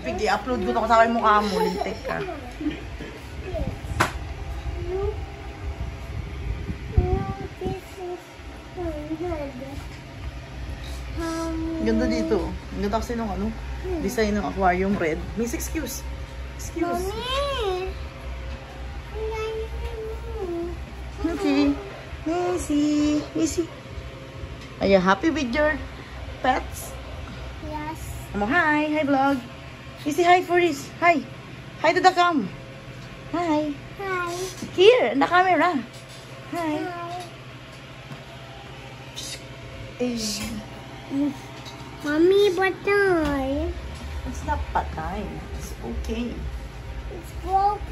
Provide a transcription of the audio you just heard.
Pig, i-upload ko na kasama yung mukha mo. Lintik ka. Ganda dito. Ang ganda kasi nung ano, design ng aquarium red. Miss, excuse. Excuse. Okay. Missy. Missy. Are you happy with your pets? Yes. Hi. Hi, vlog. Missy, hi for this. Hi. Hi to the cam. Hi. Hi. Here, in the camera. Hi. Mommy, patay. It's not patay. It's okay. It's broke.